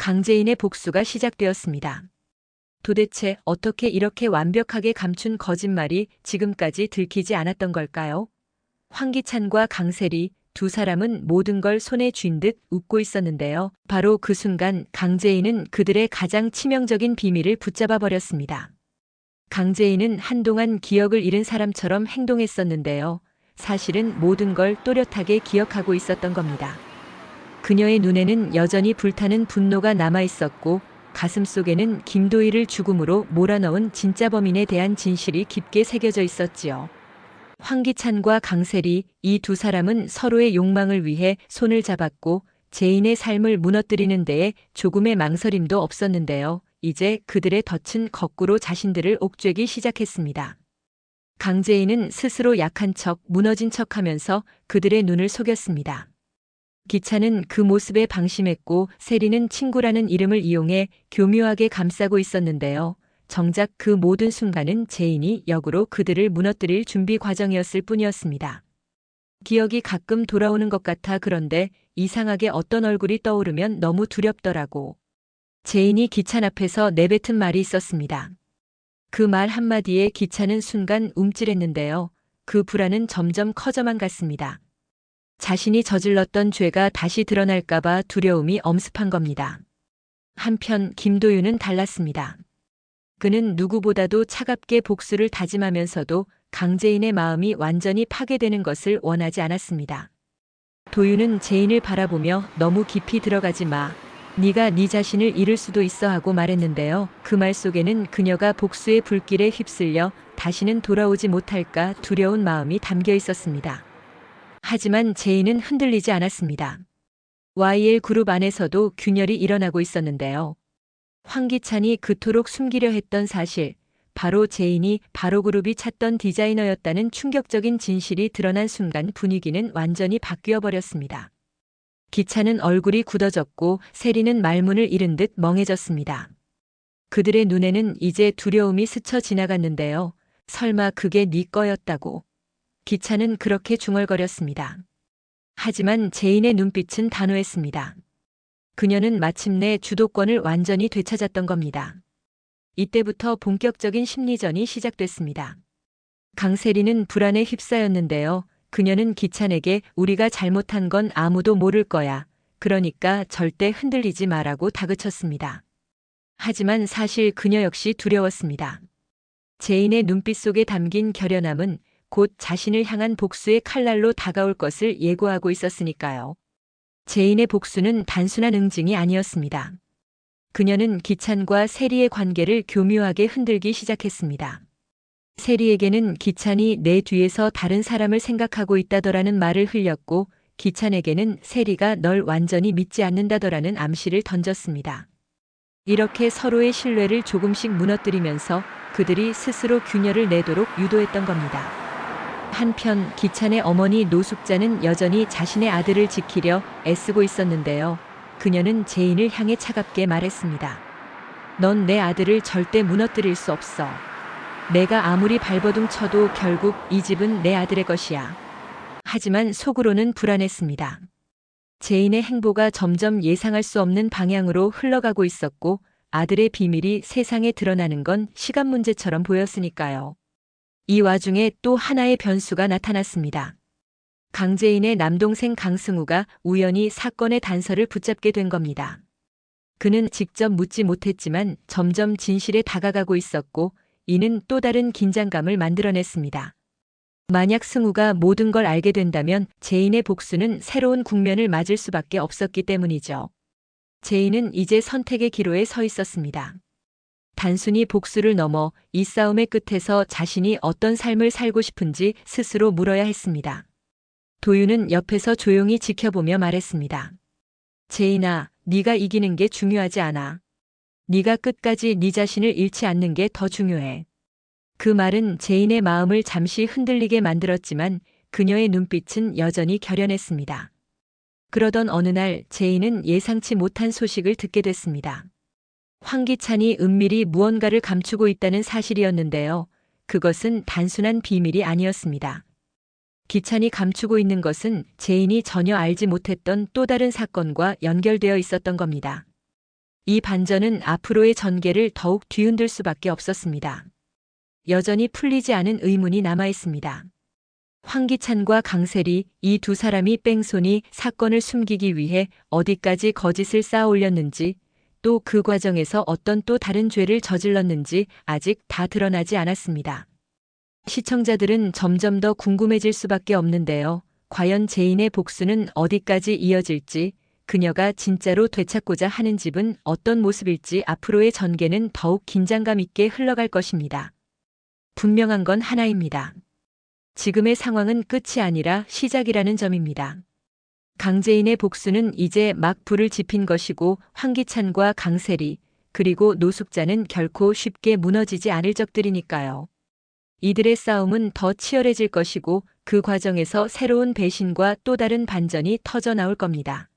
강재인의 복수가 시작되었습니다. 도대체 어떻게 이렇게 완벽하게 감춘 거짓말이 지금까지 들키지 않았던 걸까요? 황기찬과 강세리 두 사람은 모든 걸 손에 쥔 듯 웃고 있었는데요. 바로 그 순간 강재인은 그들의 가장 치명적인 비밀을 붙잡아 버렸습니다. 강재인은 한동안 기억을 잃은 사람처럼 행동했었는데요. 사실은 모든 걸 또렷하게 기억하고 있었던 겁니다. 그녀의 눈에는 여전히 불타는 분노가 남아 있었고 가슴 속에는 김도희를 죽음으로 몰아넣은 진짜 범인에 대한 진실이 깊게 새겨져 있었지요. 황기찬과 강세리 이 두 사람은 서로의 욕망을 위해 손을 잡았고 재인의 삶을 무너뜨리는 데에 조금의 망설임도 없었는데요. 이제 그들의 덫은 거꾸로 자신들을 옥죄기 시작했습니다. 강재인은 스스로 약한 척, 무너진 척하면서 그들의 눈을 속였습니다. 기찬은 그 모습에 방심했고 세리는 친구라는 이름을 이용해 교묘하게 감싸고 있었는데요. 정작 그 모든 순간은 재인이 역으로 그들을 무너뜨릴 준비 과정이었을 뿐이었습니다. 기억이 가끔 돌아오는 것 같아. 그런데 이상하게 어떤 얼굴이 떠오르면 너무 두렵더라고. 재인이 기찬 앞에서 내뱉은 말이 있었습니다. 그 말 한마디에 기찬은 순간 움찔했는데요. 그 불안은 점점 커져만 갔습니다. 자신이 저질렀던 죄가 다시 드러날까봐 두려움이 엄습한 겁니다. 한편 김도윤은 달랐습니다. 그는 누구보다도 차갑게 복수를 다짐하면서도 강재인의 마음이 완전히 파괴되는 것을 원하지 않았습니다. 도윤은 재인을 바라보며 너무 깊이 들어가지 마. 네가 네 자신을 잃을 수도 있어 하고 말했는데요. 그 말 속에는 그녀가 복수의 불길에 휩쓸려 다시는 돌아오지 못할까 두려운 마음이 담겨 있었습니다. 하지만 재인은 흔들리지 않았습니다. YL 그룹 안에서도 균열이 일어나고 있었는데요. 황기찬이 그토록 숨기려 했던 사실, 바로 재인이 바로그룹이 찾던 디자이너였다는 충격적인 진실이 드러난 순간 분위기는 완전히 바뀌어 버렸습니다. 기찬은 얼굴이 굳어졌고 세리는 말문을 잃은 듯 멍해졌습니다. 그들의 눈에는 이제 두려움이 스쳐 지나갔는데요. 설마 그게 네 거였다고. 기찬은 그렇게 중얼거렸습니다. 하지만 재인의 눈빛은 단호했습니다. 그녀는 마침내 주도권을 완전히 되찾았던 겁니다. 이때부터 본격적인 심리전이 시작됐습니다. 강세리는 불안에 휩싸였는데요. 그녀는 기찬에게 우리가 잘못한 건 아무도 모를 거야. 그러니까 절대 흔들리지 마라고 다그쳤습니다. 하지만 사실 그녀 역시 두려웠습니다. 재인의 눈빛 속에 담긴 결연함은 곧 자신을 향한 복수의 칼날로 다가올 것을 예고하고 있었으니까요. 재인의 복수는 단순한 응징이 아니었습니다. 그녀는 기찬과 세리의 관계를 교묘하게 흔들기 시작했습니다. 세리에게는 기찬이 내 뒤에서 다른 사람을 생각하고 있다더라는 말을 흘렸고 기찬에게는 세리가 널 완전히 믿지 않는다더라는 암시를 던졌습니다. 이렇게 서로의 신뢰를 조금씩 무너뜨리면서 그들이 스스로 균열을 내도록 유도했던 겁니다. 한편 기찬의 어머니 노숙자는 여전히 자신의 아들을 지키려 애쓰고 있었는데요. 그녀는 재인을 향해 차갑게 말했습니다. 넌 내 아들을 절대 무너뜨릴 수 없어. 내가 아무리 발버둥 쳐도 결국 이 집은 내 아들의 것이야. 하지만 속으로는 불안했습니다. 재인의 행보가 점점 예상할 수 없는 방향으로 흘러가고 있었고 아들의 비밀이 세상에 드러나는 건 시간 문제처럼 보였으니까요. 이 와중에 또 하나의 변수가 나타났습니다. 강재인의 남동생 강승우가 우연히 사건의 단서를 붙잡게 된 겁니다. 그는 직접 묻지 못했지만 점점 진실에 다가가고 있었고 이는 또 다른 긴장감을 만들어냈습니다. 만약 승우가 모든 걸 알게 된다면 재인의 복수는 새로운 국면을 맞을 수밖에 없었기 때문이죠. 재인은 이제 선택의 기로에 서 있었습니다. 단순히 복수를 넘어 이 싸움의 끝에서 자신이 어떤 삶을 살고 싶은지 스스로 물어야 했습니다. 도윤은 옆에서 조용히 지켜보며 말했습니다. 재인아, 네가 이기는 게 중요하지 않아. 네가 끝까지 네 자신을 잃지 않는 게 더 중요해. 그 말은 재인의 마음을 잠시 흔들리게 만들었지만 그녀의 눈빛은 여전히 결연했습니다. 그러던 어느 날 재인은 예상치 못한 소식을 듣게 됐습니다. 황기찬이 은밀히 무언가를 감추고 있다는 사실이었는데요. 그것은 단순한 비밀이 아니었습니다. 기찬이 감추고 있는 것은 재인이 전혀 알지 못했던 또 다른 사건과 연결되어 있었던 겁니다. 이 반전은 앞으로의 전개를 더욱 뒤흔들 수밖에 없었습니다. 여전히 풀리지 않은 의문이 남아 있습니다. 황기찬과 강세리, 이 두 사람이 뺑소니 사건을 숨기기 위해 어디까지 거짓을 쌓아 올렸는지, 또 그 과정에서 어떤 또 다른 죄를 저질렀는지 아직 다 드러나지 않았습니다. 시청자들은 점점 더 궁금해질 수밖에 없는데요. 과연 제인의 복수는 어디까지 이어질지, 그녀가 진짜로 되찾고자 하는 집은 어떤 모습일지 앞으로의 전개는 더욱 긴장감 있게 흘러갈 것입니다. 분명한 건 하나입니다. 지금의 상황은 끝이 아니라 시작이라는 점입니다. 강제인의 복수는 이제 막 불을 지핀 것이고 황기찬과 강세리, 그리고 노숙자는 결코 쉽게 무너지지 않을 적들이니까요. 이들의 싸움은 더 치열해질 것이고 그 과정에서 새로운 배신과 또 다른 반전이 터져 나올 겁니다.